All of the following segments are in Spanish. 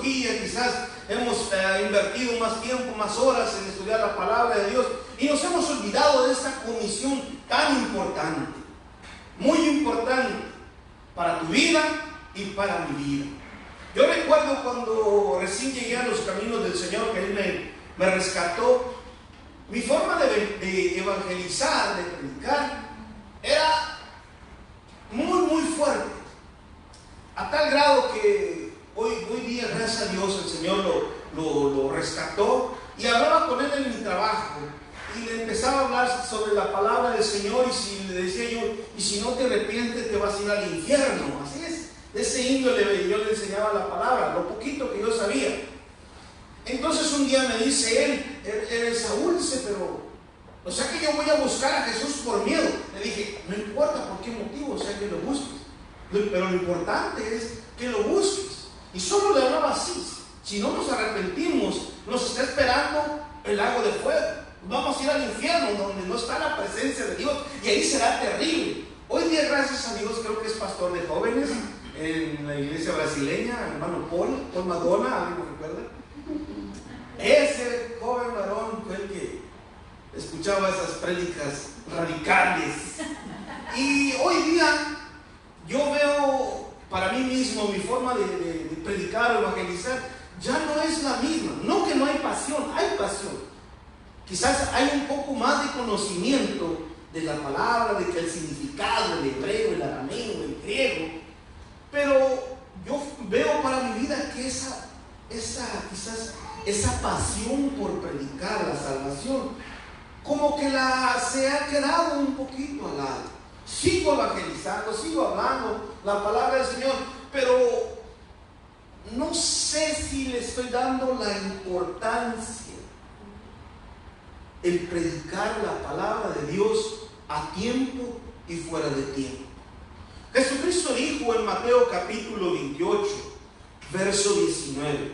teología, quizás hemos invertido más tiempo, más horas en estudiar la palabra de Dios y nos hemos olvidado de esta comisión tan importante, muy importante para tu vida y para mi vida. Yo recuerdo cuando recién llegué a los caminos del Señor, que Él me rescató, mi forma de evangelizar, de predicar, era muy fuerte, a tal grado que hoy día, gracias a Dios, el Señor lo rescató, y hablaba con Él en mi trabajo y le empezaba a hablar sobre la palabra del Señor, y si le decía yo, y si no te arrepientes te vas a ir al infierno. Así es, de ese índole yo le enseñaba la palabra, lo poquito que yo sabía. Entonces un día me dice él, Saúl, dice, pero, o sea que yo voy a buscar a Jesús por miedo. Le dije, no importa por qué motivo, o sea que lo busques, pero lo importante es que lo busques. Y solo le hablaba así. Si no nos arrepentimos, nos está esperando el lago de fuego. Vamos a ir al infierno, donde no está la presencia de Dios, y ahí será terrible. Hoy día, gracias a Dios, creo que es pastor de jóvenes en la iglesia brasileña, hermano Paul Madonna, ¿alguien me recuerda? Ese joven varón fue el que escuchaba esas prédicas radicales. Y hoy día yo veo para mí mismo mi forma de predicar o evangelizar ya no es la misma. No que no hay pasión, hay pasión. Quizás hay un poco más de conocimiento de la palabra, de que el significado, el hebreo, el arameo, el griego, pero yo veo para mi vida que quizás esa pasión por predicar la salvación, como que se ha quedado un poquito al lado. Sigo evangelizando, sigo hablando la palabra del Señor, pero no sé si le estoy dando la importancia el predicar la palabra de Dios a tiempo y fuera de tiempo. Jesucristo dijo en Mateo capítulo 28, verso 19: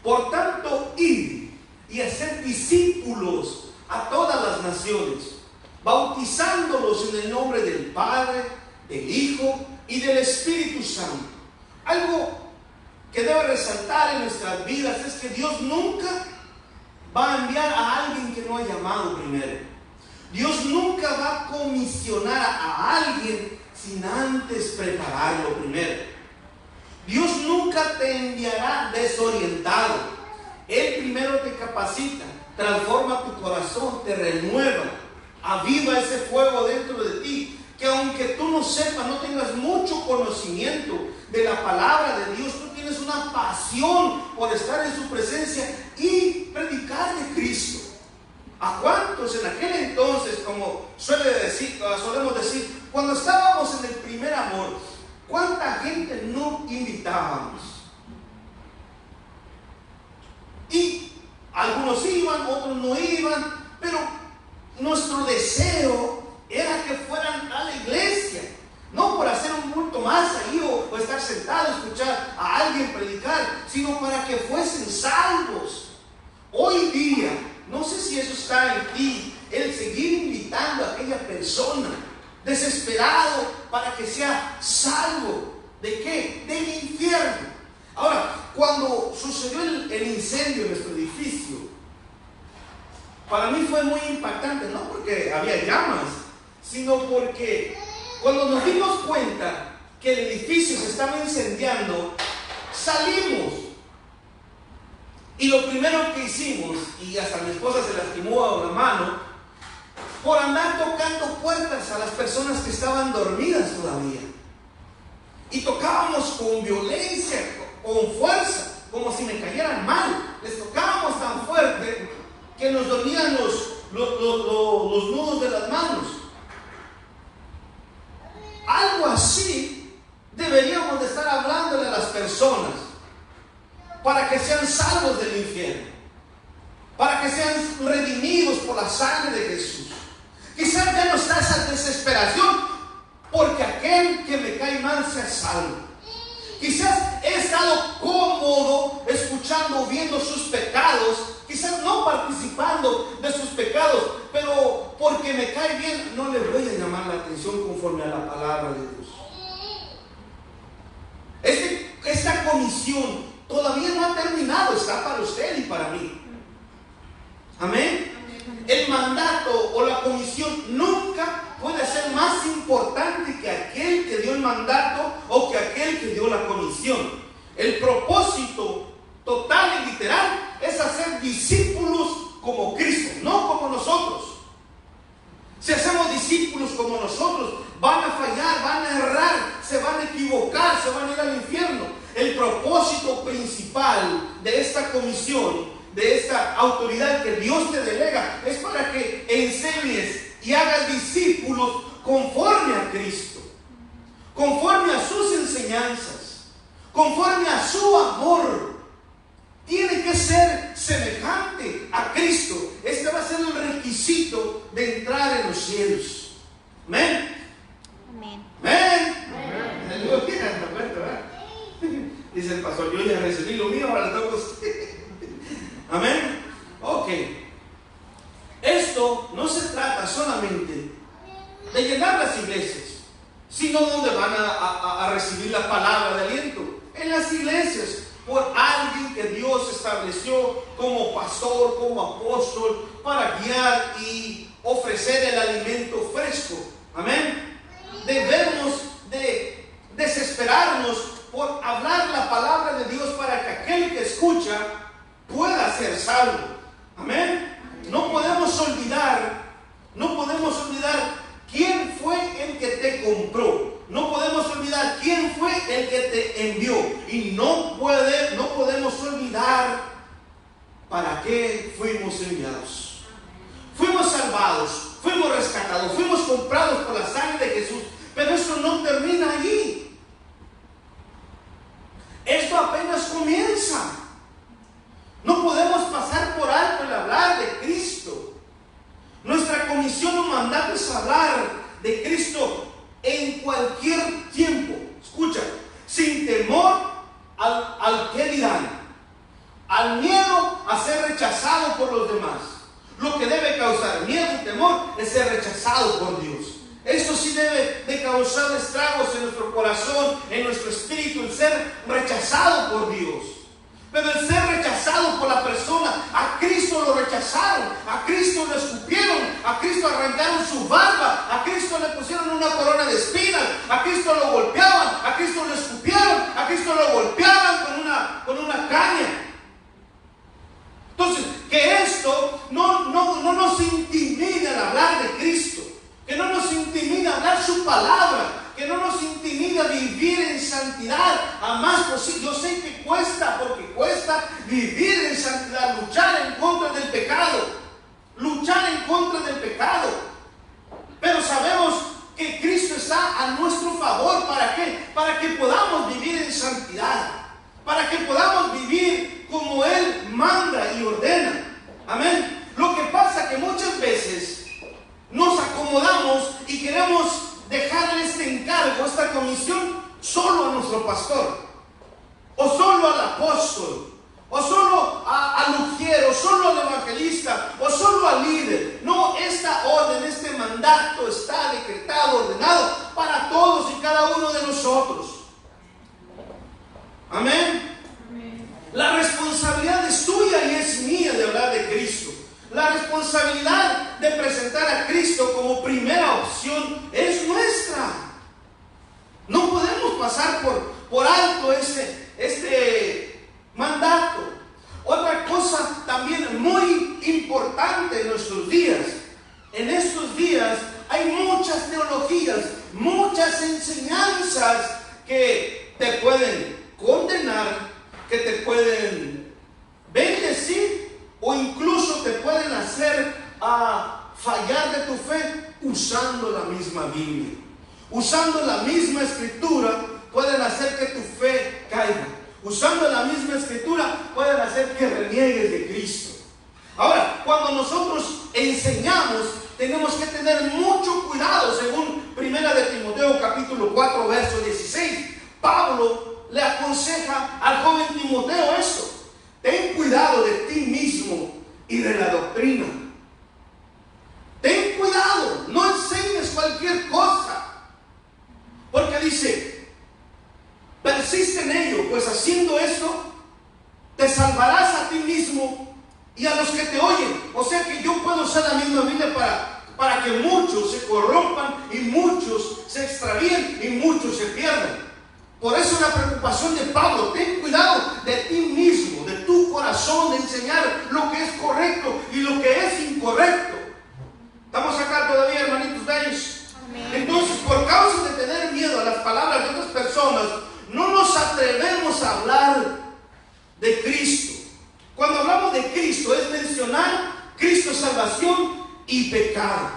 por tanto, id y hacer discípulos a todas las naciones, bautizándolos en el nombre del Padre, del Hijo y del Espíritu Santo. Algo que debe resaltar en nuestras vidas es que Dios nunca va a enviar a alguien que no ha llamado primero. Dios nunca va a comisionar a alguien sin antes prepararlo primero. Dios nunca te enviará desorientado. Él primero te capacita, transforma tu corazón, te renueva, aviva ese fuego dentro de ti, que aunque tú no sepas, no tengas mucho conocimiento de la palabra de Dios, tú tienes una pasión por estar en su presencia y predicar de Cristo. ¿A cuántos en aquel entonces, como solemos decir, cuando estábamos en el primer amor, cuánta gente no invitábamos? Y algunos iban, otros no iban, pero nuestro deseo era que fueran a la iglesia, no por hacer un culto más ahí o estar sentado a escuchar a alguien predicar, sino para que fuesen salvos. Hoy día, no sé si eso está en ti, el seguir invitando a aquella persona desesperado para que sea salvo. ¿De qué? Del infierno. Ahora, cuando sucedió el incendio en nuestro edificio, para mí fue muy impactante, no porque había llamas, sino porque cuando nos dimos cuenta que el edificio se estaba incendiando, salimos. Y lo primero que hicimos, y hasta mi esposa se lastimó la mano, por andar tocando puertas a las personas que estaban dormidas todavía. Y tocábamos con violencia, con fuerza, como si me cayeran mal. Les tocábamos tan fuerte que nos dolían los nudos de las manos. Algo así deberíamos de estar hablándole a las personas para que sean salvos del infierno, para que sean redimidos por la sangre de Jesús. Quizás ya no está esa desesperación porque aquel que me cae mal sea salvo. Quizás he estado cómodo escuchando, viendo sus pecados, quizás no participando de sus pecados, pero porque me cae bien no le voy a llamar la atención conforme a la palabra de Dios. Esta comisión todavía no ha terminado. destinado está para usted y para mí. Amén. El mandato o la comisión nunca puede ser más importante que aquel que dio el mandato o que aquel que dio la comisión. El propósito total y literal es hacer discípulos como Cristo, no como nosotros. Si hacemos discípulos como nosotros, van a fallar, van a errar, se van a equivocar, se van a ir al infierno. El propósito principal de esta comisión, de esta autoridad que Dios te delega, es para que enseñes y hagas discípulos conforme a Cristo, conforme a sus enseñanzas, conforme a su amor. Tiene que ser semejante a Cristo. Este va a ser el requisito de entrar en los cielos. Amén. Amén. Amén. Dice el pastor, yo ya recibí lo mío, ahora le toca a usted. Amén. Ok. Esto no se trata solamente de llenar las iglesias, sino donde van a recibir la palabra de aliento. En las iglesias, por alguien que Dios estableció como pastor, como apóstol, para guiar y ofrecer el alimento fresco. Amén. Debemos de desesperarnos por hablar la palabra de Dios para que aquel que escucha pueda ser salvo. Amén. No podemos olvidar quién fue el que te compró. No podemos olvidar quién fue el que te envió. Y no podemos olvidar para qué fuimos enviados. Fuimos salvados, fuimos rescatados, fuimos comprados por la sangre de Jesús. Pero eso no termina allí. Esto apenas comienza. No podemos pasar por alto el hablar de Cristo. Nuestra comisión o mandato es hablar de Cristo en cualquier tiempo. Escucha, sin temor al que dirán, al miedo a ser rechazado por los demás. Lo que debe causar miedo y temor es ser rechazado por Dios. Esto sí debe de causar estragos en nuestro corazón, en nuestro espíritu, el ser rechazado por Dios. Pero el ser rechazado por la persona, a Cristo lo rechazaron, a Cristo lo escupieron, a Cristo arrancaron su barba, a Cristo le pusieron una corona de espinas, a Cristo lo golpeaban, a Cristo lo escupieron, a Cristo lo golpeaban con una caña. Entonces, que esto no nos intimide al hablar de Cristo, que no nos intimide hablar su palabra, que no nos intimida vivir en santidad a más posible. Yo sé que cuesta, porque cuesta vivir en santidad, luchar en contra del pecado, pero sabemos que Cristo está a nuestro favor. ¿Para qué? Para que podamos vivir en santidad, para que podamos vivir como Él manda y ordena. Amén. Lo que pasa es que muchas veces nos acomodamos y queremos dejar este encargo, esta comisión, solo a nuestro pastor, o solo al apóstol, o solo al ujiero, o solo al evangelista, o solo al líder. No, esta orden, este mandato está decretado, ordenado para todos y cada uno de nosotros. Amén. La responsabilidad es tuya y es mía de hablar de Cristo. La responsabilidad de presentar a Cristo como primera opción es nuestra. No podemos pasar por alto este mandato. Otra cosa también muy importante en nuestros días. En estos días hay muchas teologías, muchas enseñanzas que te pueden condenar, que te pueden bendecir, o incluso te pueden hacer fallar de tu fe usando la misma Biblia. Usando la misma escritura pueden hacer que tu fe caiga. Usando la misma escritura pueden hacer que reniegues de Cristo. Ahora, cuando nosotros enseñamos, tenemos que tener mucho cuidado. Según 1 de Timoteo capítulo 4 verso 16, Pablo le aconseja al joven Timoteo esto: ten cuidado de ti mismo y de la doctrina. Ten cuidado, no enseñes cualquier cosa. Porque dice, persiste en ello, pues haciendo esto te salvarás a ti mismo y a los que te oyen. O sea que yo puedo usar la misma Biblia para que muchos se corrompan y muchos se extravíen y muchos se pierdan. Por eso la preocupación de Pablo: ten cuidado de ti mismo, de tu corazón, de enseñar lo que es correcto y lo que es incorrecto. ¿Estamos acá todavía, hermanitos bellos? Entonces, por causa de tener miedo a las palabras de otras personas, no nos atrevemos a hablar de Cristo. Cuando hablamos de Cristo es mencionar Cristo, salvación y pecado.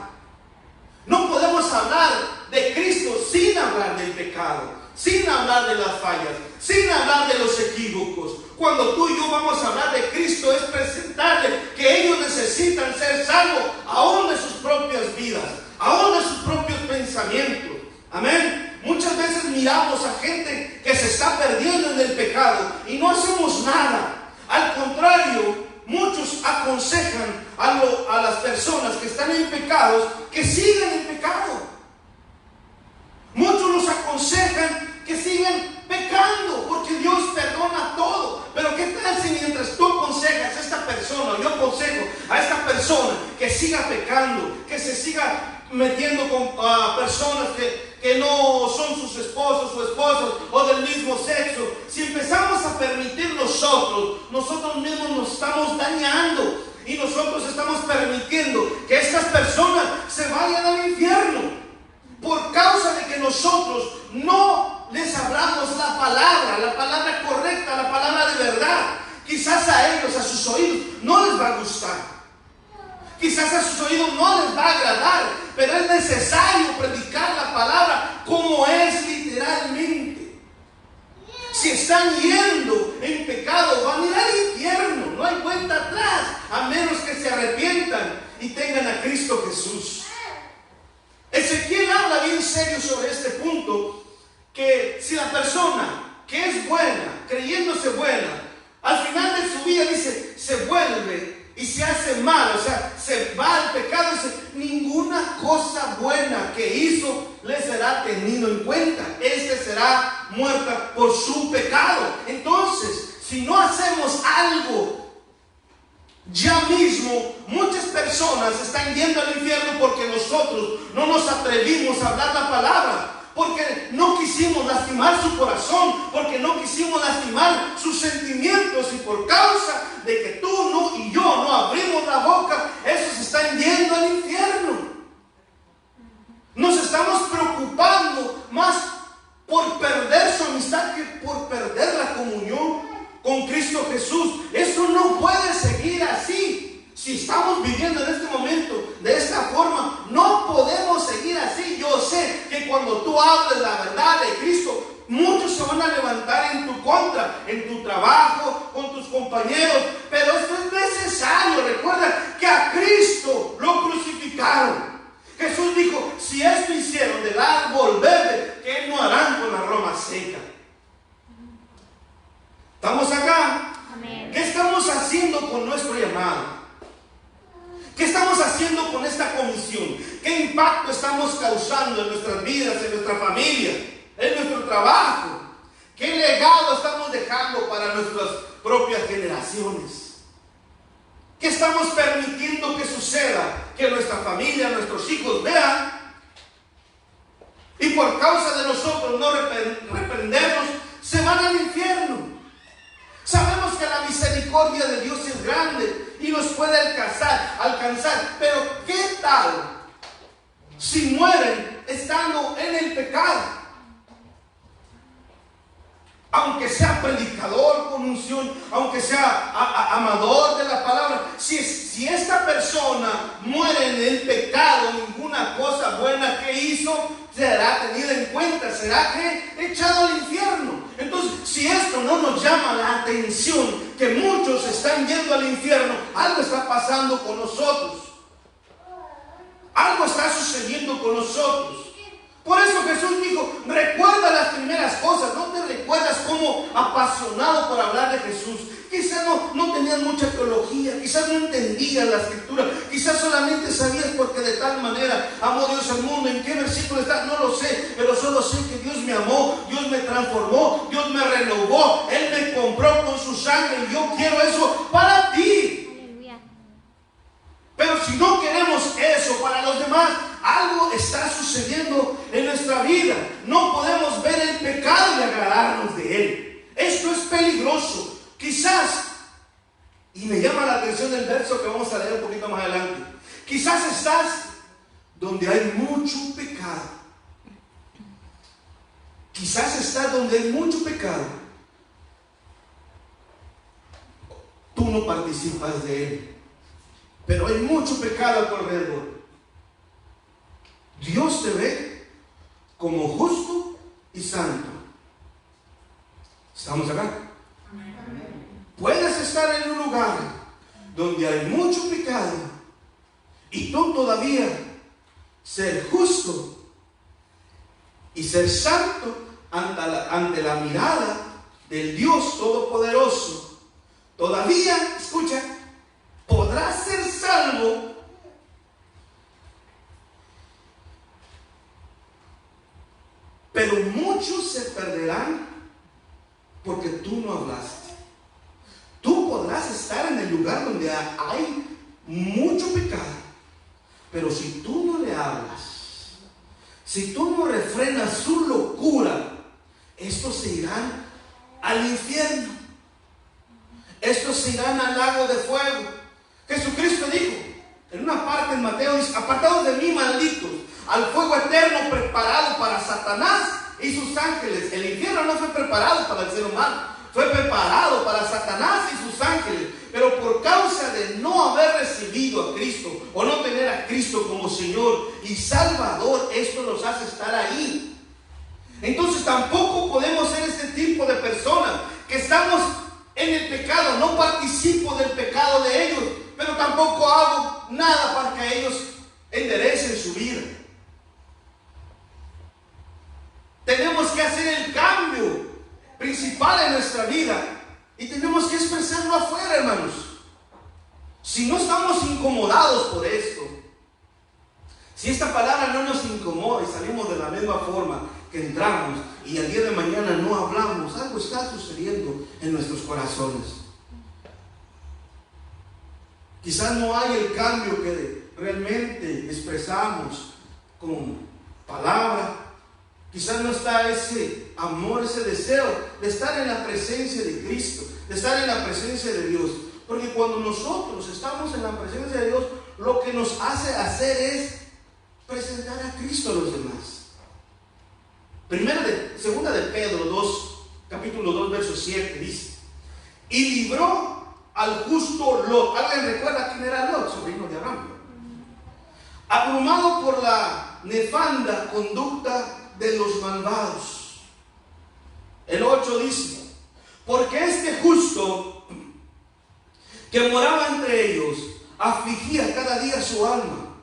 No podemos hablar de Cristo sin hablar del pecado, sin hablar de las fallas, sin hablar de los equívocos. Cuando tú y yo vamos a hablar de Cristo es presentarle que ellos necesitan ser salvos aún de sus propias vidas, aún de sus propios pensamientos. Amén. Muchas veces miramos a gente que se está perdiendo en el pecado y no hacemos nada. Al contrario, muchos aconsejan a las personas que están en pecados que sigan en pecado. Muchos los aconsejan que sigan pecando porque Dios perdona todo. Pero ¿qué tal si mientras tú aconsejas a esta persona, o yo aconsejo a esta persona que siga pecando, que se siga metiendo con personas que no son sus esposos o esposas o del mismo sexo? Si empezamos a permitir nosotros mismos nos estamos dañando y nosotros estamos permitiendo que estas personas se vayan al infierno por causa de que nosotros no les hablamos la palabra correcta, la palabra de verdad. Quizás a ellos, a sus oídos, no les va a gustar. Quizás a sus oídos no les va a agradar, pero es necesario predicar la palabra como es literalmente. Si están yendo en pecado, van a ir al infierno. No hay vuelta atrás, a menos que se arrepientan y tengan a Cristo Jesús. Ezequiel habla bien serio sobre este punto, que si la persona que es buena, creyéndose buena, al final de su vida dice, se vuelve y se hace mal, o sea, se va al pecado, dice, ninguna cosa buena que hizo le será tenido en cuenta. Será muerta por su pecado. Entonces, si no hacemos algo ya mismo, muchas personas están yendo al infierno porque nosotros no nos atrevimos a hablar la palabra, porque no quisimos lastimar su corazón, porque no quisimos lastimar sus sentimientos, y por causa de que tú no y yo no abrimos la boca, esos están yendo al infierno. Nos estamos preocupando más por perder su amistad que por perder la comunión con Cristo Jesús. Eso no puede seguir así. Si estamos viviendo en este momento de esta forma, no podemos seguir así. Yo sé que cuando tú hables la verdad de Cristo, muchos se van a levantar en tu contra, en tu trabajo, con tus compañeros, pero esto es necesario. Recuerda que a Cristo lo crucificaron. Jesús dijo, si esto hicieron del árbol verde, ¿qué no harán con la rama seca? ¿Estamos acá? Amén. ¿Qué estamos haciendo con nuestro llamado? ¿Qué estamos haciendo con esta comisión? ¿Qué impacto estamos causando en nuestras vidas, en nuestra familia, en nuestro trabajo? ¿Qué legado estamos dejando para nuestras propias generaciones? ¿Qué estamos permitiendo que suceda? Que nuestra familia, nuestros hijos vean, y por causa de nosotros no reprendernos, se van al infierno. Sabemos que la misericordia de Dios es grande y nos puede alcanzar, pero ¿qué tal si mueren estando en el pecado? Aunque sea predicador con unción, aunque sea amador de la palabra, si esta persona muere en el pecado, ninguna cosa buena que hizo será tenida en cuenta, será echado al infierno. Entonces, si esto no nos llama la atención, que muchos están yendo al infierno, algo está pasando con nosotros, algo está sucediendo con nosotros. Por eso Jesús dijo, recuerda las primeras cosas. No te recuerdas como apasionado por hablar de Jesús. Quizás no tenías mucha teología, quizás no entendías la escritura, quizás solamente sabías porque de tal manera amó Dios al mundo. ¿En qué versículo está? No lo sé, pero solo sé que Dios me amó, Dios me transformó, Dios me renovó, Él me compró con su sangre y yo quiero eso para ti. Pero si no queremos eso para los demás, algo está sucediendo en nuestra vida. No podemos ver el pecado y agradarnos de él. Esto es peligroso. Quizás, y me llama la atención el verso que vamos a leer un poquito más adelante, quizás estás donde hay mucho pecado. Quizás estás donde hay mucho pecado. Tú no participas de él, pero hay mucho pecado a tu alrededor. Dios te ve como justo y santo. ¿Estamos acá? Puedes estar en un lugar donde hay mucho pecado y tú todavía ser justo y ser santo ante la mirada del Dios Todopoderoso. Todavía, escucha, podrás ser salvo, pero muchos se perderán porque tú no hablaste. Tú podrás estar en el lugar donde hay mucho pecado, pero si tú no le hablas, si tú no refrenas su locura, estos se irán al infierno, estos se irán al lago de fuego. Jesucristo dijo en una parte en Mateo, dice: apartados de mí, malditos, al fuego eterno preparado para Satanás y sus ángeles. El infierno no fue preparado para el ser humano, fue preparado para Satanás y sus ángeles. Pero por causa de no haber recibido a Cristo o no tener a Cristo como Señor y Salvador, esto los hace estar ahí. Entonces tampoco podemos ser este tipo de personas que estamos en el pecado. No participo del pecado de ellos, pero tampoco hago nada para que ellos enderecen su vida. Tenemos que hacer el cambio principal en nuestra vida y tenemos que expresarlo afuera, hermanos. Si no estamos incomodados por esto, si esta palabra no nos incomoda y salimos de la misma forma que entramos y al día de mañana no hablamos, algo está sucediendo en nuestros corazones. Quizás no hay el cambio que realmente expresamos con palabra. Quizás no está ese amor, ese deseo de estar en la presencia de Cristo, de estar en la presencia de Dios. Porque cuando nosotros estamos en la presencia de Dios, lo que nos hace hacer es presentar a Cristo a los demás. Segunda de Pedro 2, capítulo 2, verso 7 dice: y libró al justo Lot. ¿Alguien recuerda quién era Lot? Sobrino de Abraham. Abrumado por la nefanda conducta de los malvados. El 8 dice: porque este justo que moraba entre ellos afligía cada día su alma,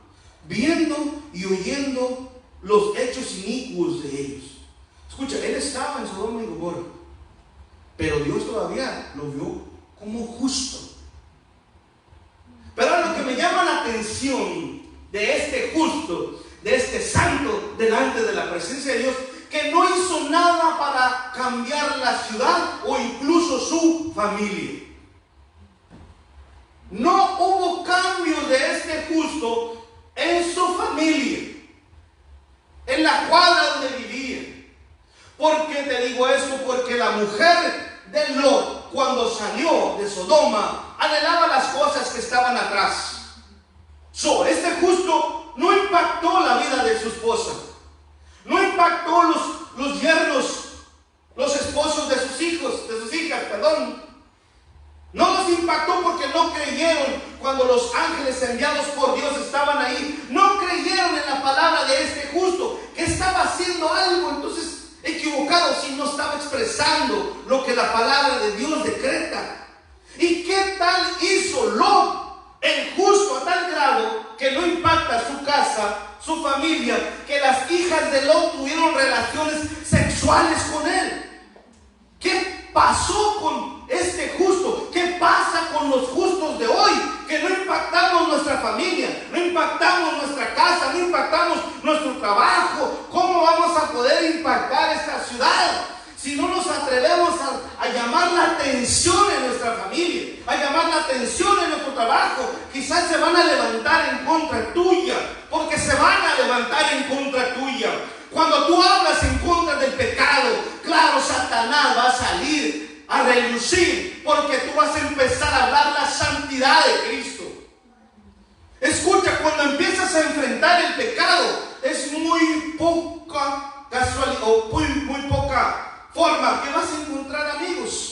viendo y oyendo los hechos inicuos de ellos. Escucha, él estaba en Sodoma y Gomorra, pero Dios todavía lo vio como justo. Pero lo que me llama la atención de este justo, de este santo delante de la presencia de Dios, que no hizo nada para cambiar la ciudad o incluso su familia. No hubo cambios de este justo en su familia, en la cuadra donde vivía. ¿Por qué te digo esto? Porque la mujer de Lot, cuando salió de Sodoma, anhelaba las cosas que estaban atrás. Este justo no impactó la vida de su esposa, no impactó los yernos, los esposos de sus hijos, de sus hijas, perdón. No los impactó porque no creyeron cuando los ángeles enviados por Dios estaban ahí. No creyeron en la palabra de este justo, que estaba haciendo algo entonces equivocado si no estaba expresando lo que la palabra de Dios decreta. ¿Y qué tal hizo Lot, el justo, a tal grado que no impacta su casa, su familia, que las hijas de Lot tuvieron relaciones sexuales con él? ¿Qué pasó con este justo? ¿Qué pasa nuestro trabajo. ¿Cómo vamos a poder impactar esta ciudad si no nos atrevemos a llamar la atención en nuestra familia, a llamar la atención en nuestro trabajo? Quizás se van a levantar en contra tuya, porque se van a levantar en contra tuya. Cuando tú hablas en contra del pecado, claro, Satanás va a salir a relucir, porque tú vas a empezar a hablar la santidad de Cristo. Escucha, cuando empiezas a enfrentar el pecado, es muy poca casualidad o muy poca forma que vas a encontrar amigos.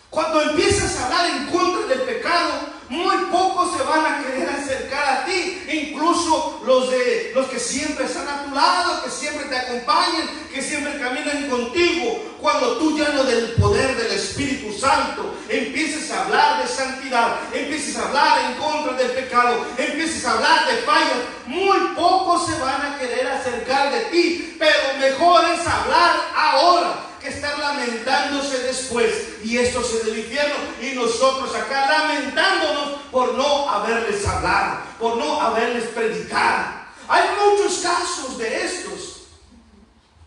Cuando empiezas a hablar en contra del pecado, muy pocos se van a querer acercar a ti. Incluso los que siempre están a tu lado, que siempre te acompañan, que siempre caminan contigo. Cuando tú, lleno del poder del Espíritu Santo, empieces a hablar de santidad, empieces a hablar en contra del pecado, empieces a hablar de fallas, muy pocos se van a querer acercar de ti. Pero mejor es hablar ahora que estar lamentándose después. Y esto es del infierno, y nosotros acá lamentándonos por no haberles hablado, por no haberles predicado. Hay muchos casos de estos.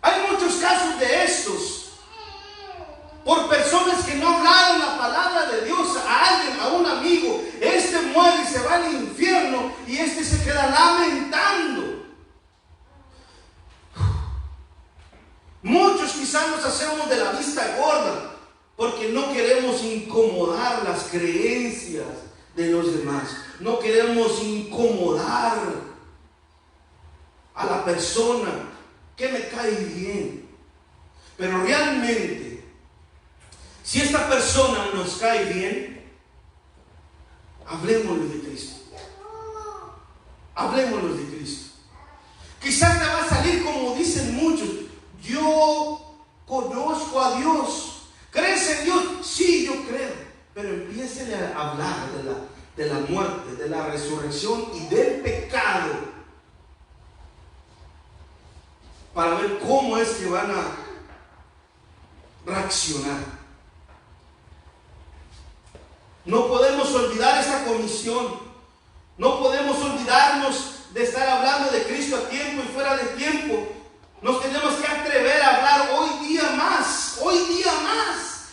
Hay muchos casos de estos. Por personas que no hablaron la palabra de Dios a alguien, a un amigo. Este muere y se va al infierno, y este se queda lamentando. Muchos quizás nos hacemos de la vista gorda porque no queremos incomodar las creencias de los demás. No queremos incomodar a la persona que me cae bien. Pero realmente, si esta persona nos cae bien, hablemosle de Cristo. Hablemosle de Cristo. Quizás te va a salir como dicen muchos: yo conozco a Dios. ¿Crees en Dios? Sí, yo creo. Pero empiecen a hablar de la muerte, de la resurrección y del pecado, para ver cómo es que van a reaccionar. No podemos olvidar esta comisión. No podemos olvidarnos de estar hablando de Cristo a tiempo y fuera de tiempo. Nos tenemos que atrever a hablar hoy día más,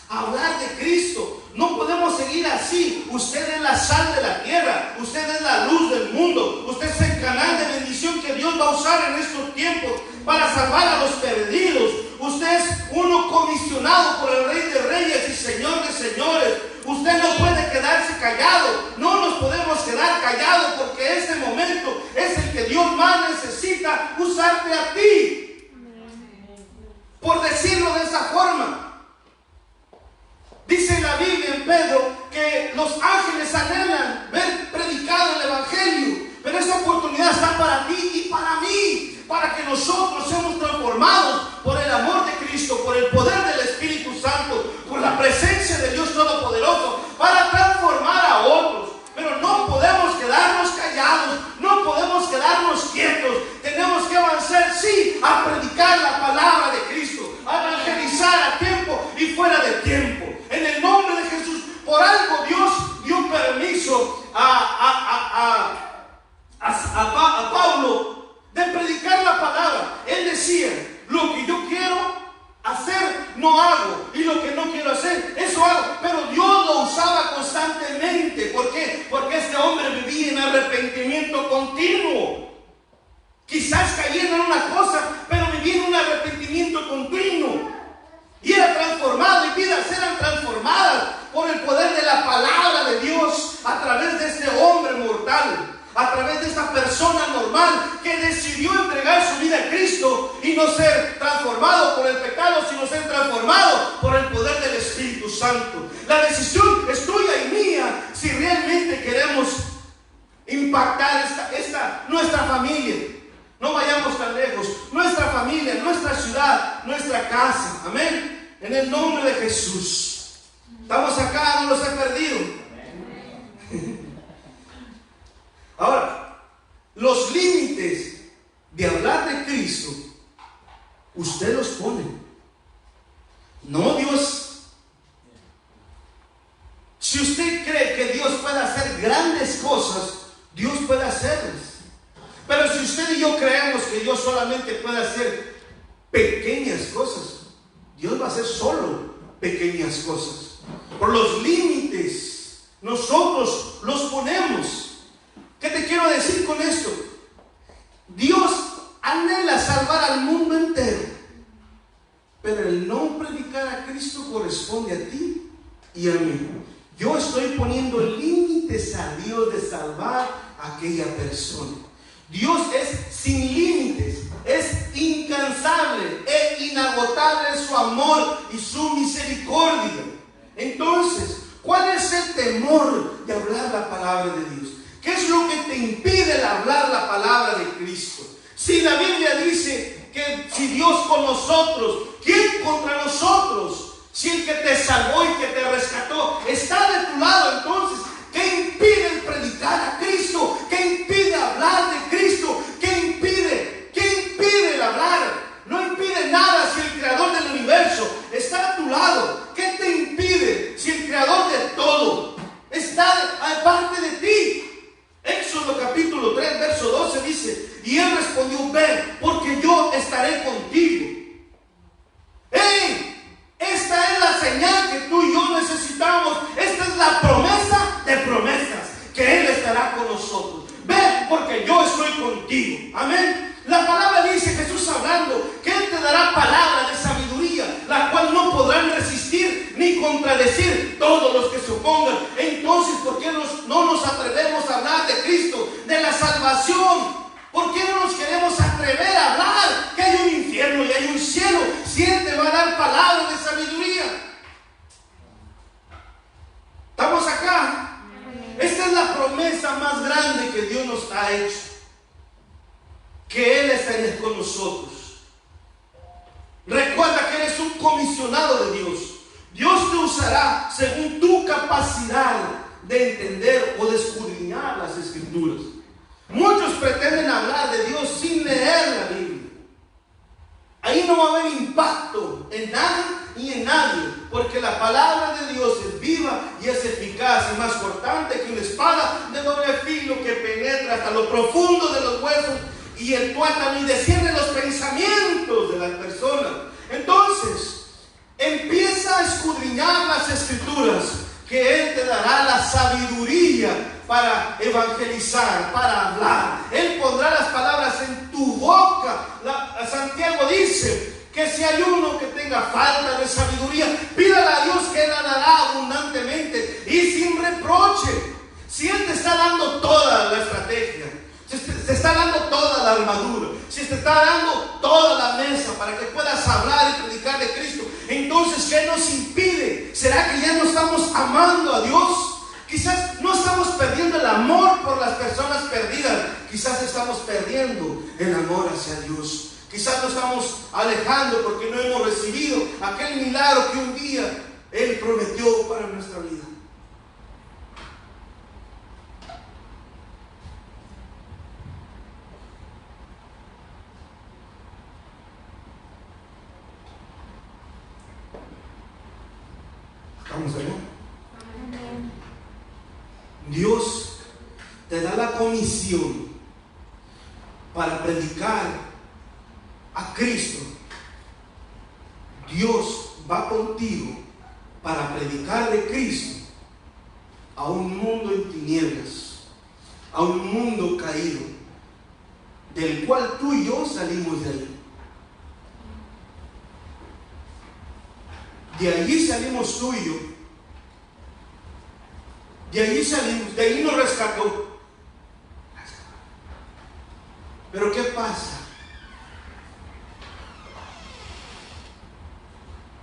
a hablar de Cristo. No podemos seguir así. Usted es la sal de la tierra, usted es la luz del mundo, usted es el canal de bendición que Dios va a usar en estos tiempos para salvar a los perdidos. Usted es uno comisionado por el Rey de Reyes y Señor de Señores. Usted no puede quedarse callado. No nos podemos quedar callados, porque este momento es el que Dios más necesita usarte a ti. Por decirlo de esa forma. Dice la Biblia en Pedro que los ángeles anhelan ver predicado el Evangelio. Pero esta oportunidad está para ti y para mí, para que nosotros seamos transformados por el amor de Cristo, por el poder del Espíritu Santo, por la presencia de Dios Todopoderoso, para transformar a otros. Pero no podemos quedarnos callados, no podemos quedarnos quietos. Tenemos que avanzar, sí, a predicar la palabra de Cristo, a evangelizar a tiempo y fuera de tiempo. En el nombre de Jesús. Por algo Dios dio permiso a Pablo de predicar la palabra. Él decía: lo que yo quiero hacer no hago, y lo que no quiero hacer, eso hago. Pero Dios lo usaba constantemente. ¿Por qué? Porque este hombre vivía en arrepentimiento continuo. Quizás cayendo en una cosa, pero vivía en un arrepentimiento continuo. Y era transformado, y vidas eran transformadas por el poder de la palabra de Dios, a través de este hombre mortal, a través de esta persona normal que decidió entregar su vida a Cristo y no ser transformado por el pecado, sino ser transformado por el poder del Espíritu Santo. La decisión es tuya y mía si realmente queremos impactar nuestra familia. No vayamos tan lejos. Nuestra familia, nuestra ciudad, nuestra casa. Amén. En el nombre de Jesús. Estamos acá, no los he perdido. Ahora, los límites de hablar de Cristo, usted los pone. No Dios. Si usted cree que Dios puede hacer grandes cosas, Dios puede hacerlas. Pero Pero si usted y yo creemos que Dios solamente puede hacer pequeñas cosas, Dios va a hacer solo pequeñas cosas. Por los límites nosotros los ponemos. ¿Qué te quiero decir con esto? Dios anhela salvar al mundo entero, pero el no predicar a Cristo corresponde a ti y a mí. Yo estoy poniendo límites a Dios de salvar a aquella persona. Dios es sin límites, es incansable, es inagotable en su amor y su misericordia. Entonces, ¿cuál es el temor de hablar la palabra de Dios? ¿Qué es lo que te impide el hablar la palabra de Cristo? Si la Biblia dice que si Dios con nosotros, ¿quién contra nosotros? Si el que te salvó y que te rescató está de tu lado, entonces, ¿qué impide el predicar a Cristo? ¿Qué impide hablar de Cristo? ¿Qué impide el hablar? No impide nada si el creador del universo está a tu lado. ¿Qué te impide si el creador de todo está aparte de ti? Éxodo capítulo 3, verso 12 dice: y él respondió: ven, porque yo estaré contigo. ¡Hey! Esta es la señal que tú y yo necesitamos. Esta es la promesa de promesas, que Él estará con nosotros. Ven, porque yo estoy contigo. Amén. La palabra dice, Jesús hablando, que Él te dará palabra de sabiduría, la cual no podrán resistir ni contradecir todos los que se opongan. Entonces, ¿por qué no nos atrevemos a hablar de Cristo, de la salvación? ¿Por qué no nos queremos atrever a hablar que hay un infierno y hay un cielo? Si Él te va a dar palabras de sabiduría. ¿Estamos acá? Esta es la promesa más grande que Dios nos ha hecho, que Él estaría con nosotros. Recuerda que eres un comisionado de Dios. Dios te usará según tu capacidad de entender o de escudriñar las Escrituras. Muchos pretenden hablar de Dios sin leer la Biblia. Ahí no va a haber impacto en nada ni en nadie, porque la palabra de Dios es viva y es eficaz y más cortante que una espada de doble filo que penetra hasta lo profundo de los huesos y el tuétano y desciende los pensamientos de las personas. Entonces, empieza a escudriñar las Escrituras, que Él te dará la sabiduría para evangelizar, para hablar. Él pondrá las palabras en tu boca. Santiago dice que si hay uno que tenga falta de sabiduría, pídale a Dios, que Él la dará abundantemente y sin reproche. Si Él te está dando toda la estrategia, si te está dando toda la armadura, si te está dando toda la mesa para que puedas hablar y predicar de Cristo, entonces ¿qué nos impide? ¿Será que ya no estamos amando a Dios? Quizás no estamos perdiendo el amor por las personas perdidas, quizás estamos perdiendo el amor hacia Dios. Quizás nos estamos alejando porque no hemos recibido aquel milagro que un día Él prometió para nuestra vida. ¿Estamos allá? Dios te da la comisión para predicar a Cristo. Dios va contigo para predicar de Cristo a un mundo en tinieblas, a un mundo caído, del cual tú y yo salimos de ahí. De allí salimos tú y yo. De allí salimos, de allí nos rescató. Pero ¿qué pasa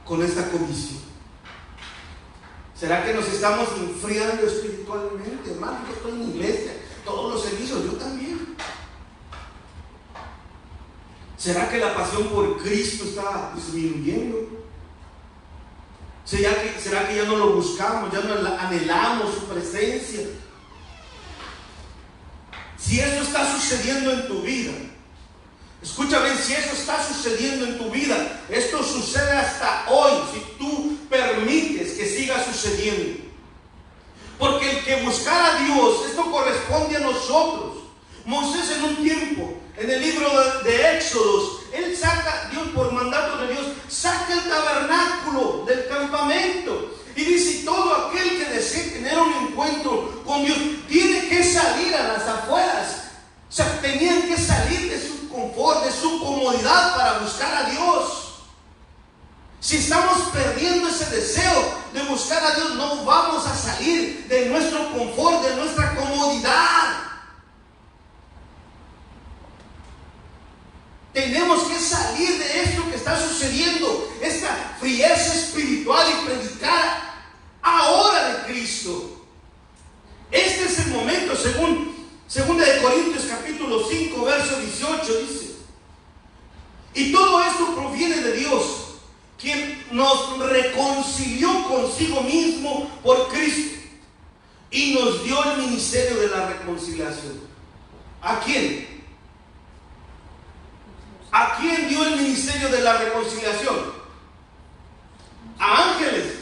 con esta comisión? ¿Será que nos estamos enfriando espiritualmente? Hermano, yo estoy en la iglesia, todos los servicios, yo también. ¿Será que la pasión por Cristo está disminuyendo? ¿Será que ya no lo buscamos, ya no anhelamos su presencia? Si eso está sucediendo en tu vida, escúchame, si eso está sucediendo en tu vida, esto sucede hasta hoy, si tú permites que siga sucediendo. Porque el que buscar a Dios, esto corresponde a nosotros. Moisés en un tiempo, en el libro de Éxodos, él saca, Dios por mandato de Dios, saca el tabernáculo del campamento. Y dice, todo aquel que desee tener un encuentro con Dios tiene que salir a las afueras. O sea, tenían que salir de su confort, de su comodidad para buscar a Dios. Si estamos perdiendo ese deseo de buscar a Dios, no vamos a salir de nuestro confort, de nuestra comodidad. Tenemos que salir de esto que está sucediendo, esta frieza espiritual, y predicar ahora de Cristo. Este es el momento, según 2 Corintios capítulo 5, verso 18, dice: y todo esto proviene de Dios, quien nos reconcilió consigo mismo por Cristo y nos dio el ministerio de la reconciliación. ¿A quién? ¿A quién dio el ministerio de la reconciliación? A ángeles.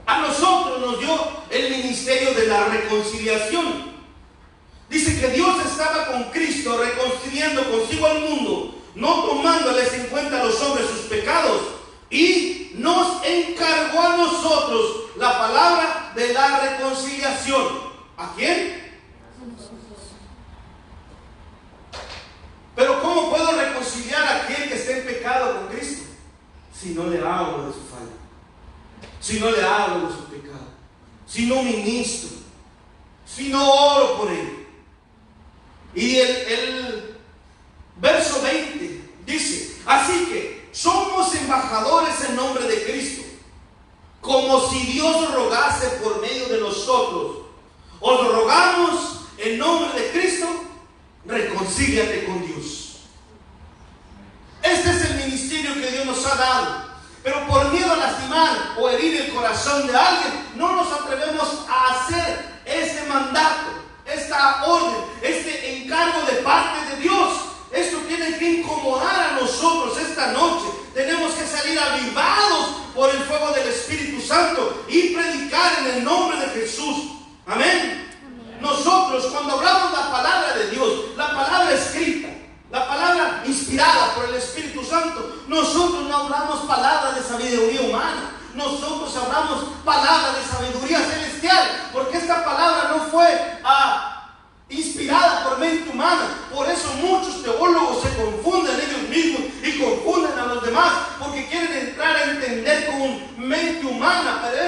A nosotros nos dio el ministerio de la reconciliación. Dice que Dios estaba con Cristo reconciliando consigo al mundo, no tomándoles en cuenta a los hombres sus pecados, y nos encargó a nosotros la palabra de la reconciliación. ¿A quién? Pero ¿cómo puedo reconciliar a aquel que está en pecado con Cristo? Si no le hablo de su falla, si no le hablo de su pecado, si no ministro, si no oro por él. Y el verso 20 dice: así que somos embajadores en nombre de Cristo, como si Dios rogase por medio de nosotros. Os rogamos en nombre de Cristo, reconcíliate con Dios. Este es el ministerio que Dios nos ha dado. Pero por miedo a lastimar o herir el corazón de alguien, no nos atrevemos a hacer este mandato, esta orden, este encargo de parte de Dios. Esto tiene que incomodar a nosotros esta noche. Tenemos que salir avivados por el fuego del Espíritu Santo y predicar en el nombre de Jesús. Amén. Nosotros, cuando hablamos la palabra de Dios, la palabra escrita, la palabra inspirada por el Espíritu Santo, nosotros no hablamos palabras de sabiduría humana, nosotros hablamos palabras de sabiduría celestial, porque esta palabra no fue inspirada por mente humana. Por eso muchos teólogos se confunden ellos mismos y confunden a los demás, porque quieren entrar a entender con mente humana, pero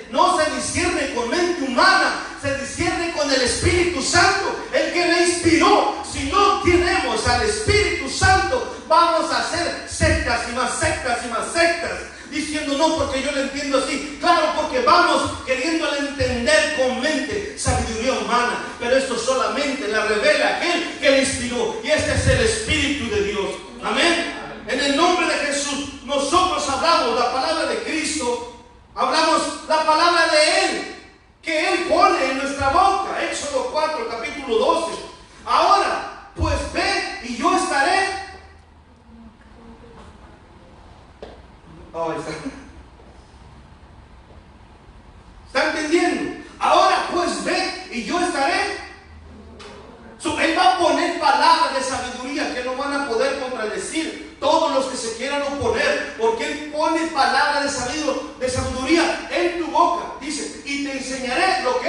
no se discierne con mente humana, se discierne con el Espíritu Santo, el que le inspiró. Si no tenemos al Espíritu Santo, vamos a hacer sectas y más sectas y más sectas, diciendo no porque yo lo entiendo así. Claro, porque vamos queriéndole entender con mente, sabiduría humana, pero esto solamente la revela aquel que le inspiró, y este es el Espíritu de Dios. Amén. En el nombre de Jesús, nosotros hablamos la palabra de Cristo, hablamos la palabra de Él, que Él pone en nuestra boca. Éxodo 4, capítulo 12. Ahora, pues ve y yo estaré. ¿Está entendiendo? Ahora, pues ve y yo estaré. Él va a poner palabras de sabiduría que no van a poder contradecir todos los que se quieran oponer, porque Él pone palabras de sabiduría en tu boca. Dice, y te enseñaré lo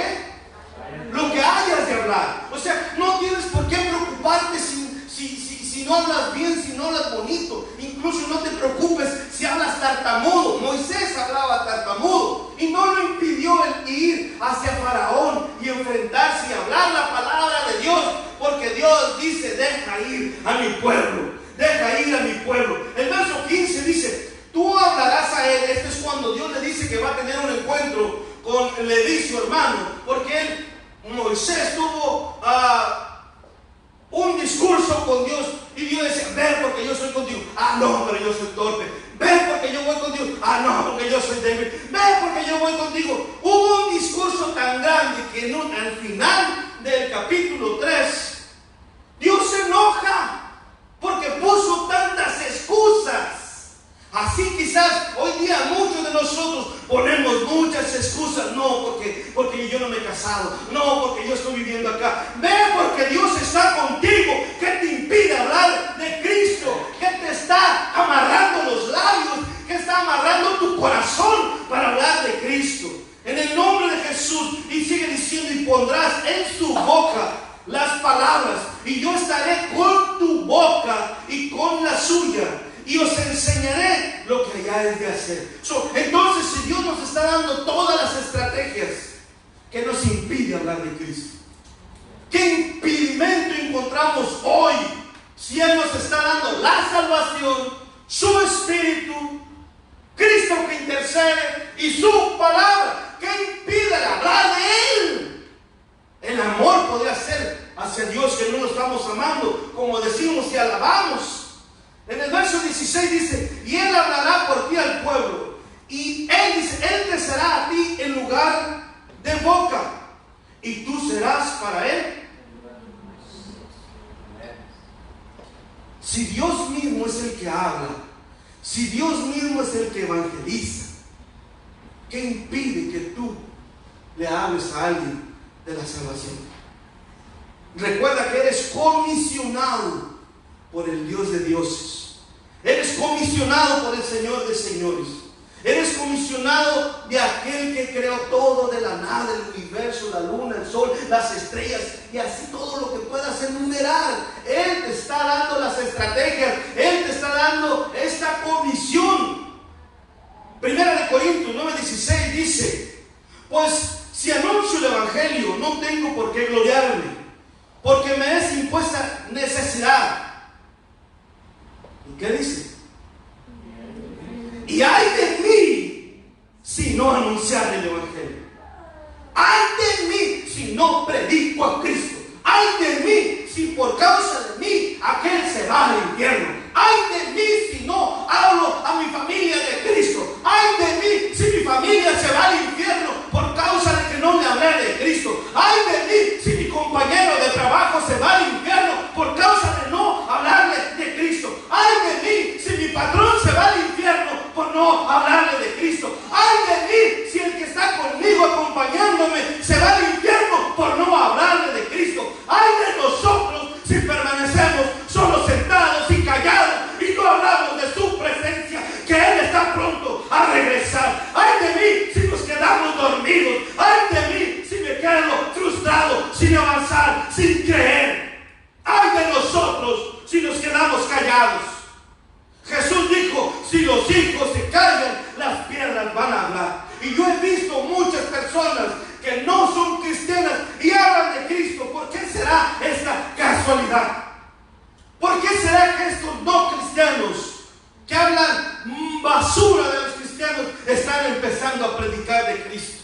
que hayas de hablar. O sea, no tienes por qué preocuparte si no hablas bien, si no hablas bonito. Incluso no te preocupes si hablas tartamudo. Moisés hablaba tartamudo y no lo impidió el ir hacia Faraón y enfrentarse y hablar la palabra de Dios, porque Dios dice: deja ir a mi pueblo, deja ir a mi pueblo. El verso 15 dice: tú hablarás a él. Este es cuando Dios le dice que va a tener un encuentro con Leví, su hermano, porque Moisés tuvo un discurso con Dios, y Dios decía: ven porque yo soy contigo. Ah, no, pero yo soy torpe. Ven porque yo voy contigo. Ah, no, porque yo soy débil. Ven porque yo voy contigo. Hubo un discurso tan grande que al final del capítulo 3, Dios se enoja porque puso tantas excusas. Así quizás hoy día muchos de nosotros ponemos muchas excusas. No, porque yo no me he casado. No, porque yo estoy viviendo acá. Ven Porque Dios está contigo. ¿Qué te impide hablar de Cristo? ¿Qué te está amarrando los labios? ¿Qué está amarrando tu corazón para hablar de Cristo? En el nombre de Jesús. Y sigue diciendo, y pondrás en su boca las palabras, y yo estaré con tu boca y con la suya, y os enseñaré lo que hayáis de hacer. Entonces, si Dios nos está dando todas las estrategias, ¿qué nos impide hablar de Cristo? ¿Qué impedimento encontramos hoy? Si Él nos está dando la salvación, su Espíritu, Cristo que intercede y su palabra, ¿qué impide el hablar de Él? El amor podría ser hacia Dios, que no lo estamos amando, como decimos y alabamos. En el verso 16 dice, y Él hablará por ti al pueblo, y Él dice, Él te será a ti en lugar de boca, y tú serás para Él. Si Dios mismo es el que habla, si Dios mismo es el que evangeliza, ¿qué impide que tú le hables a alguien de la salvación? Recuerda que eres comisionado por el Dios de dioses. Eres comisionado por el Señor de señores. Eres comisionado de aquel que creó todo de la nada, el universo, la luna, el sol, las estrellas y así todo lo que puedas enumerar. Él te está dando las estrategias. Él te está dando esta comisión. Primera de Corintios 9:16 dice, pues si anuncio el evangelio, no tengo por qué gloriarme, porque me es impuesta necesidad. ¿Y qué dice? Y ay de mí si no anunciar el evangelio. Ay de mí si no predico a Cristo. Ay de mí si por causa de mí aquel se va al infierno. Ay de mí si no hablo a mi familia de Cristo. Ay de mí si mi familia se va al infierno por causa de que no le hablé de Cristo. Ay de mí si mi compañero de trabajo se va al infierno por causa de no hablarle de Cristo. Ay de mí si mi patrón se va al infierno por no hablarle de Cristo. Ay de mí si el que está conmigo acompañándome se va al infierno por no hablarle de Cristo. Ay de nosotros si permanecemos solo sentados y callados y no hablamos de su presencia, que Él está pronto a regresar. Ay de mí si nos quedamos dormidos. Ay de mí si me quedo frustrado, sin avanzar, sin creer. Ay de nosotros si nos quedamos callados. Jesús dijo, si los hijos se callan, las piedras van a hablar. Y yo he visto muchas personas que no son cristianas y hablan de Cristo. ¿Por qué será esta casualidad? ¿Por qué será que estos no cristianos que hablan basura de los cristianos están empezando a predicar de Cristo?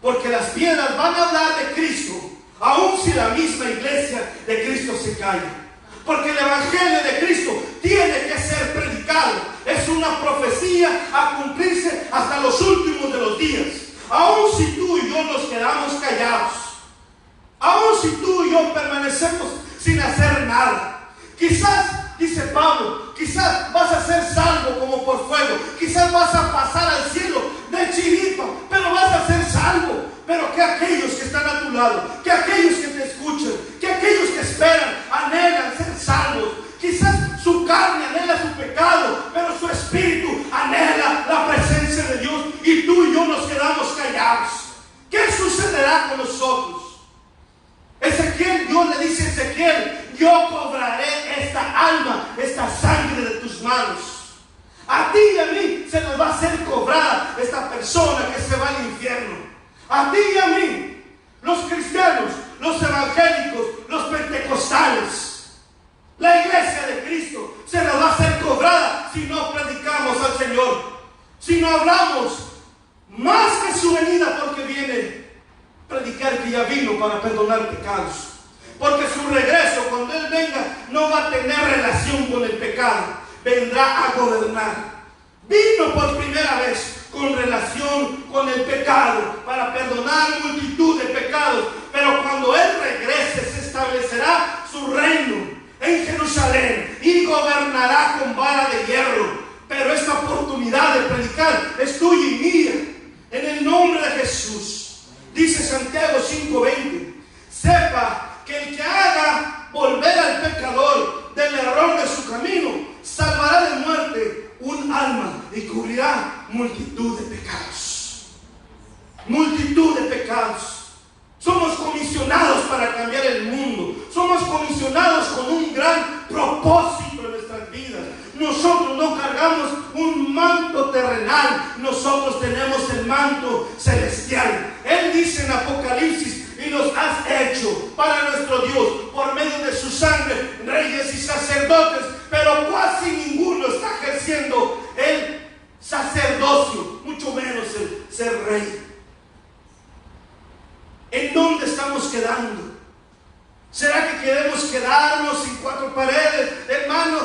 Porque las piedras van a hablar de Cristo, aun si la misma iglesia de Cristo se calla. Porque el evangelio de Cristo tiene que ser predicado. Es una profecía a cumplirse hasta los últimos de los días. Aun si tú y yo nos quedamos callados, aun si tú y yo permanecemos sin hacer nada, quizás, dice Pablo, quizás vas a ser salvo como por fuego, quizás vas a pasar al cielo de chiripa, pero vas a ser salvo. Pero que aquellos que están a tu lado, que aquellos que te escuchan, que aquellos que esperan, anhelan ser salvos. Quizás su carne anhela su pecado, pero su espíritu anhela la presencia de Dios, y tú y yo nos quedamos callados. ¿Qué sucederá con nosotros? Ezequiel, Dios le dice a Ezequiel, yo cobraré esta alma, esta sangre de tus manos. A ti y a mí se nos va a hacer cobrada esta persona que se va al infierno. A ti y a mí, los cristianos, los evangélicos, los pentecostales, la iglesia de Cristo se nos va a hacer cobrada si no predicamos al Señor, si no hablamos más que su venida, porque viene a predicar que ya vino para perdonar pecados. Porque su regreso, cuando Él venga, no va a tener relación con el pecado, vendrá a gobernar. Vino por primera vez con relación con el pecado, para perdonar multitud de pecados. Pero cuando Él regrese, se establecerá su reino en Jerusalén y gobernará con vara de hierro. Pero esta oportunidad de predicar es tuya y mía, en el nombre de Jesús. Dice Santiago 5:20, sepa que el que ha propósito en nuestras vidas. Nosotros no cargamos un manto terrenal, nosotros tenemos el manto celestial. Él dice en Apocalipsis: y los has hecho para nuestro Dios por medio de su sangre, reyes y sacerdotes. Pero casi ninguno está ejerciendo el sacerdocio, mucho menos el ser rey. ¿En dónde estamos quedando? ¿Será que queremos quedarnos en cuatro paredes? Hermano,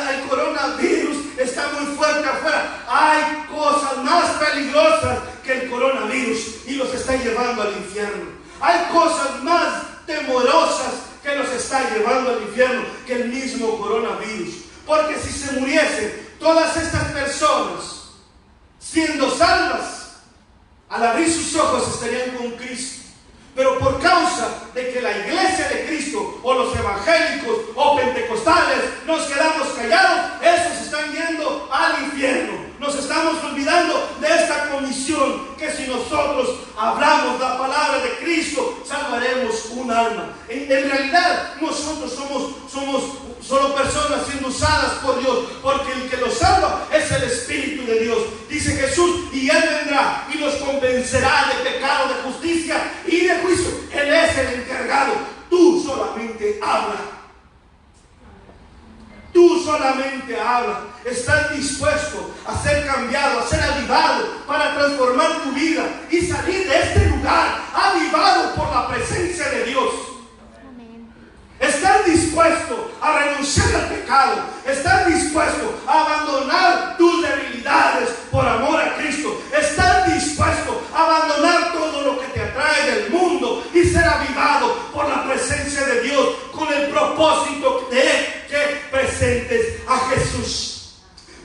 el coronavirus está muy fuerte afuera. Hay cosas más peligrosas que el coronavirus y los está llevando al infierno. Hay cosas más temorosas que los está llevando al infierno que el mismo coronavirus. Porque si se muriesen todas estas personas siendo salvas, al abrir sus ojos estarían con Cristo. Pero por causa de que la iglesia de Cristo o los evangélicos o pentecostales nos quedamos callados, esos están yendo al infierno. Nos estamos olvidando de esta comisión, que si nosotros hablamos la palabra de Cristo, salvaremos un alma. En realidad nosotros somos solo personas siendo usadas por Dios, porque el que los salva es el Espíritu de Dios. Dice Jesús: y Él vendrá y los convencerá de pecado, de justicia y de juicio. Él es el encargado. Tú solamente habla. Tú solamente habla. ¿Estás dispuesto a ser cambiado, a ser avivado para transformar tu vida y salir de este lugar avivado por la presencia de Dios? ¿Estás dispuesto a renunciar al pecado? ¿Estás dispuesto a abandonar tus debilidades por amor a Cristo? ¿Estás dispuesto a abandonar todo lo que te atrae del mundo y ser avivado por la presencia de Dios con el propósito de que presentes a Jesús?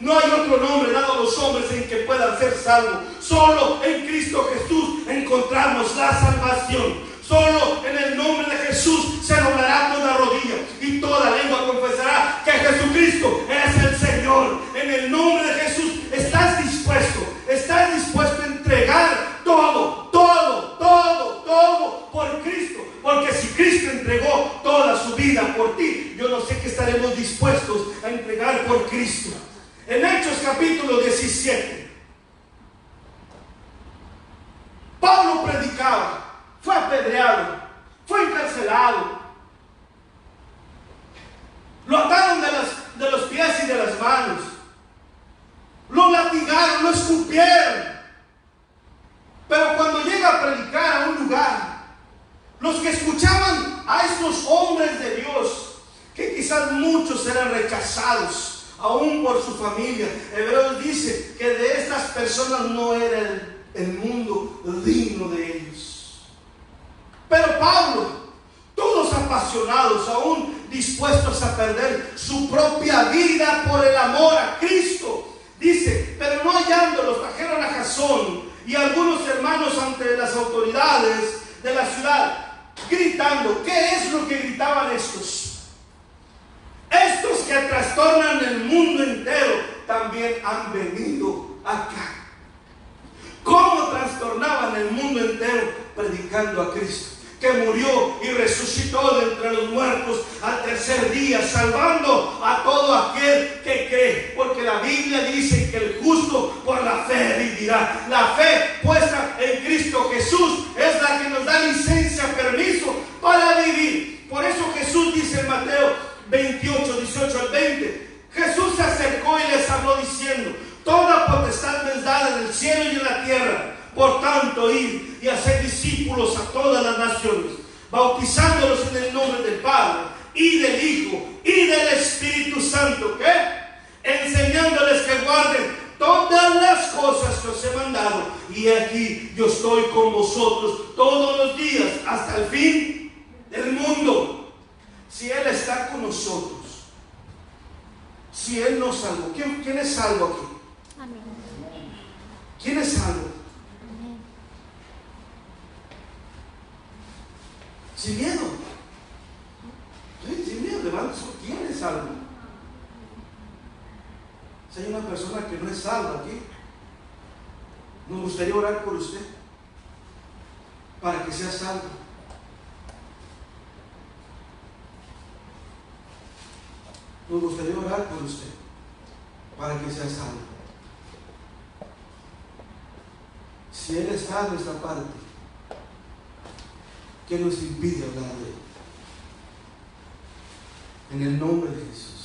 No hay otro nombre dado a los hombres en que puedan ser salvos. Solo en Cristo Jesús encontramos la salvación. Solo en el nombre de Jesús se doblará toda rodilla y toda lengua confesará que Jesucristo es el Señor. En el nombre de Jesús, ¿estás dispuesto? ¿Estás dispuesto a entregar todo por Cristo? Porque si Cristo entregó toda su vida por ti, yo no sé qué estaremos dispuestos a entregar por Cristo. En Hechos capítulo 17, Pablo predicaba. Fue apedreado, fue encarcelado, lo ataron de los pies y de las manos, lo latigaron, lo escupieron. Pero cuando llega a predicar a un lugar, los que escuchaban a estos hombres de Dios, que quizás muchos eran rechazados, aún por su familia. Hebreos dice que de estas personas no era el mundo digno de ellos. Pero Pablo, todos apasionados, aún dispuestos a perder su propia vida por el amor a Cristo, dice: pero no hallándolos, trajeron a Jasón y algunos hermanos ante las autoridades de la ciudad, gritando. ¿Qué es lo que gritaban estos? Estos que trastornan el mundo entero también han venido acá. ¿Cómo trastornaban el mundo entero? Predicando a Cristo, que murió y resucitó de entre los muertos al tercer día, salvando a todo aquel que cree. Porque la Biblia dice que el justo por la fe vivirá. La fe puesta en Cristo Jesús es la que nos da licencia, permiso para vivir. Por eso Jesús dice en Mateo 28, 18 al 20, Jesús se acercó y les habló diciendo: toda potestad me es dada en el cielo y en la tierra. Por tanto, id y hacer discípulos a todas las naciones, bautizándolos en el nombre del Padre y del Hijo y del Espíritu Santo, ¿qué? Enseñándoles que guarden todas las cosas que os he mandado. Y aquí yo estoy con vosotros todos los días hasta el fin del mundo. Si Él está con nosotros, si Él nos salvó, ¿quién es salvo aquí? Amén. ¿Quién es salvo? Sin miedo. Sí, sin miedo, levanta su. ¿Quién es salvo? Si hay una persona que no es salva aquí, nos gustaría orar por usted para que sea salvo. Nos gustaría orar por usted para que sea salvo. Si Él está en nuestra parte, ¿qué nos impide hablar de Él? En el nombre de Jesús.